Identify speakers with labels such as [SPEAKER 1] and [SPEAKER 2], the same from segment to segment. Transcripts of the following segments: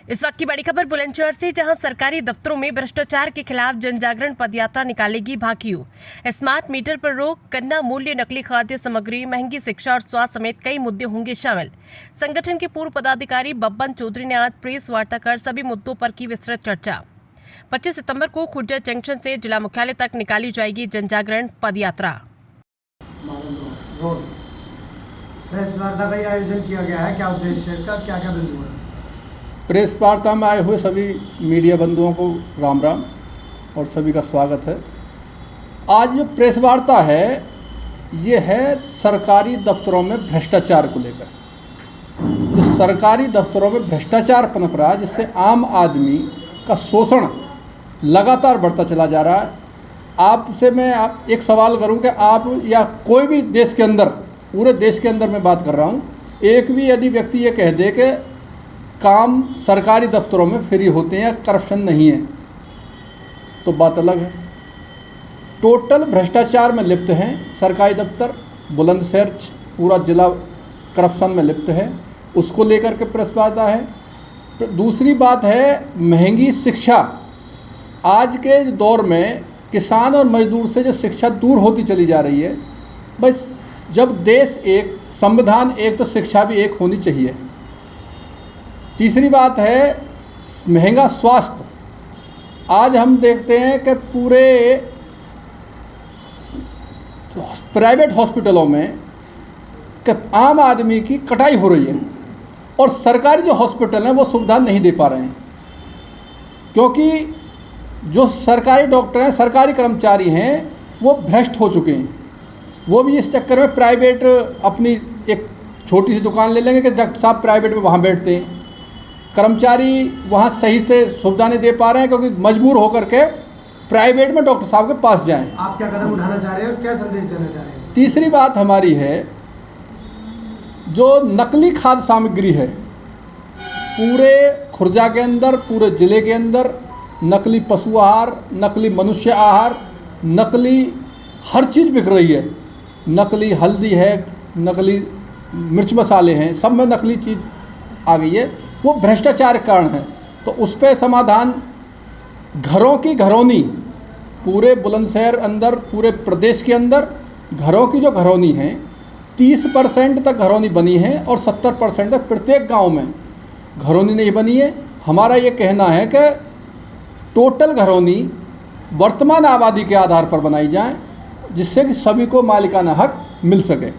[SPEAKER 1] इस वक्त की बड़ी खबर बुलंदशहर से, जहां सरकारी दफ्तरों में भ्रष्टाचार के खिलाफ जन जागरण पदयात्रा निकालेगी भाकियू। स्मार्ट मीटर पर रोक, गन्ना मूल्य, नकली खाद्य सामग्री, महंगी शिक्षा और स्वास्थ्य समेत कई मुद्दे होंगे शामिल। संगठन के पूर्व पदाधिकारी बब्बन चौधरी ने आज प्रेस वार्ता कर सभी मुद्दों पर की विस्तृत चर्चा। 25 सितंबर को खुर्जा जंक्शन से जिला मुख्यालय तक निकाली जाएगी जन जागरण पदयात्रा।
[SPEAKER 2] प्रेस वार्ता का आयोजन किया गया है, क्या उद्देश्य है इसका, क्या क्या बिंदु है?
[SPEAKER 3] प्रेस वार्ता में आए हुए सभी मीडिया बंधुओं को राम राम और सभी का स्वागत है। आज जो प्रेस वार्ता है ये है सरकारी दफ्तरों में भ्रष्टाचार को लेकर। जो सरकारी दफ्तरों में भ्रष्टाचार पनप रहा है, जिससे आम आदमी का शोषण लगातार बढ़ता चला जा रहा है। आपसे मैं एक सवाल करूं कि आप या कोई भी देश के अंदर, पूरे देश के अंदर मैं बात कर रहा हूं, एक भी यदि व्यक्ति ये कह दे कि काम सरकारी दफ्तरों में फ्री होते हैं या करप्शन नहीं है, तो बात अलग है। टोटल भ्रष्टाचार में लिप्त हैं सरकारी दफ्तर। बुलंदशहर पूरा जिला करप्शन में लिप्त है, उसको लेकर के प्रेस वार्ता है। दूसरी बात है महंगी शिक्षा। आज के दौर में किसान और मजदूर से जो शिक्षा दूर होती चली जा रही है। बस जब देश एक, संविधान एक, तो शिक्षा भी एक होनी चाहिए। तीसरी बात है महंगा स्वास्थ्य। आज हम देखते हैं कि पूरे प्राइवेट हॉस्पिटलों में कि आम आदमी की कटाई हो रही है और सरकारी जो हॉस्पिटल हैं वो सुविधा नहीं दे पा रहे हैं, क्योंकि जो सरकारी डॉक्टर हैं, सरकारी कर्मचारी हैं, वो भ्रष्ट हो चुके हैं। वो भी इस चक्कर में प्राइवेट अपनी एक छोटी सी दुकान ले लेंगे कि डॉक्टर साहब प्राइवेट में वहाँ बैठते हैं। कर्मचारी वहाँ सही से सुविधा नहीं दे पा रहे हैं, क्योंकि मजबूर होकर के प्राइवेट में डॉक्टर साहब के पास जाएं।
[SPEAKER 2] आप क्या कदम उठाना चाह रहे हैं, क्या संदेश देना चाह रहे हैं?
[SPEAKER 3] तीसरी बात हमारी है जो नकली खाद्य सामग्री है, पूरे खुर्जा के अंदर, पूरे ज़िले के अंदर नकली पशु आहार, नकली मनुष्य आहार, नकली हर चीज़ बिक रही है। नकली हल्दी है, नकली मिर्च मसाले हैं, सब में नकली चीज़ आ गई है। वो भ्रष्टाचार के कारण है। तो उस पर समाधान घरों की घरौनी, पूरे बुलंदशहर अंदर, पूरे प्रदेश के अंदर घरों की जो घरौनी हैं 30% तक घरौनी बनी है और 70% तक प्रत्येक गांव में घरौनी नहीं बनी है। हमारा ये कहना है कि टोटल घरौनी वर्तमान आबादी के आधार पर बनाई जाए, जिससे कि सभी को मालिकाना हक मिल सके।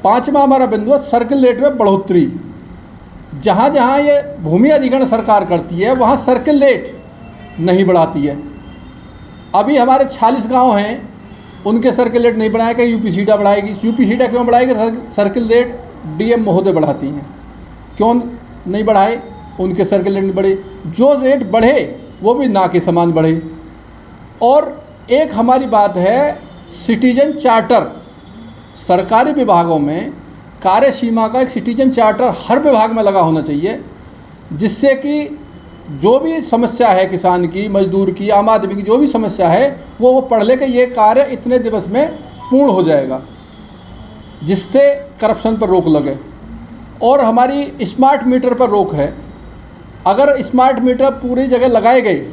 [SPEAKER 3] पांचवा हमारा बिंदु है सर्किल रेट में बढ़ोतरी। जहाँ जहाँ ये भूमि अधिग्रहण सरकार करती है वहाँ सर्किल रेट नहीं बढ़ाती है। अभी हमारे 46 गांव हैं, उनके सर्किल रेट नहीं बढ़ाएगा, यूपी सीडा बढ़ाएगी। यूपी सीडा क्यों बढ़ाएगी? सर्किल रेट डीएम महोदय बढ़ाती हैं। क्यों नहीं बढ़ाए? उनके सर्किल रेट नहीं बढ़े। जो रेट बढ़े वो भी ना के समान बढ़े। और एक हमारी बात है सिटीजन चार्टर। सरकारी विभागों में कार्यसीमा का एक सिटीजन चार्टर हर विभाग में लगा होना चाहिए, जिससे कि जो भी समस्या है किसान की, मजदूर की, आम आदमी की जो भी समस्या है वो पढ़ ले कि ये कार्य इतने दिवस में पूर्ण हो जाएगा, जिससे करप्शन पर रोक लगे। और हमारी स्मार्ट मीटर पर रोक है। अगर स्मार्ट मीटर पूरी जगह लगाए गए,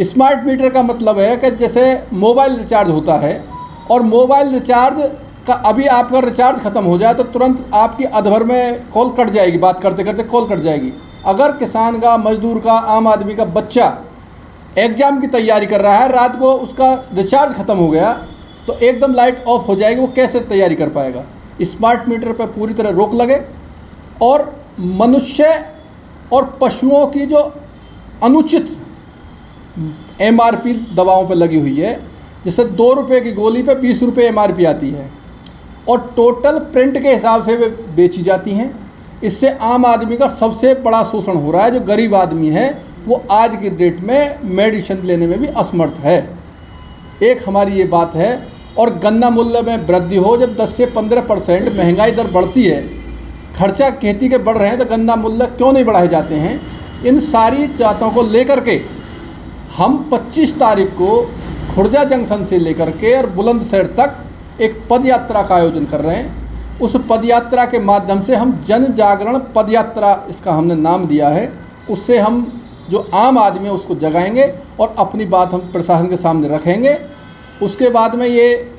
[SPEAKER 3] स्मार्ट मीटर का मतलब है कि जैसे मोबाइल रिचार्ज होता है, और मोबाइल रिचार्ज का अभी आपका रिचार्ज ख़त्म हो जाए तो तुरंत आपकी अधभर में कॉल कट जाएगी, बात करते करते कॉल कट जाएगी। अगर किसान का, मजदूर का, आम आदमी का बच्चा एग्ज़ाम की तैयारी कर रहा है, रात को उसका रिचार्ज ख़त्म हो गया तो एकदम लाइट ऑफ हो जाएगी, वो कैसे तैयारी कर पाएगा? स्मार्ट मीटर पर पूरी तरह रोक लगे। और मनुष्य और पशुओं की जो अनुचित MRP दवाओं पर लगी हुई है, जिससे 2 रुपये की गोली पे 20 रुपये MRP आती है और टोटल प्रिंट के हिसाब से वे बेची जाती हैं। इससे आम आदमी का सबसे बड़ा शोषण हो रहा है। जो गरीब आदमी है वो आज की डेट में मेडिसिन लेने में भी असमर्थ है। एक हमारी ये बात है। और गन्ना मूल्य में वृद्धि हो, जब 10 से 15% महंगाई दर बढ़ती है, खर्चा खेती के बढ़ रहे हैं, तो गन्ना मूल्य क्यों नहीं बढ़ाए जाते हैं? इन सारी बातों को लेकर के हम 25 तारीख को खुर्जा जंक्शन से लेकर के और बुलंदशहर तक एक पद यात्रा का आयोजन कर रहे हैं। उस पद यात्रा के माध्यम से हम जन जागरण पद यात्रा, इसका हमने नाम दिया है, उससे हम जो आम आदमी है उसको जगाएंगे और अपनी बात हम प्रशासन के सामने रखेंगे। उसके बाद में ये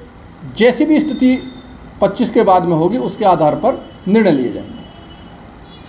[SPEAKER 3] जैसी भी स्थिति 25 के बाद में होगी उसके आधार पर निर्णय लिए जाएंगे।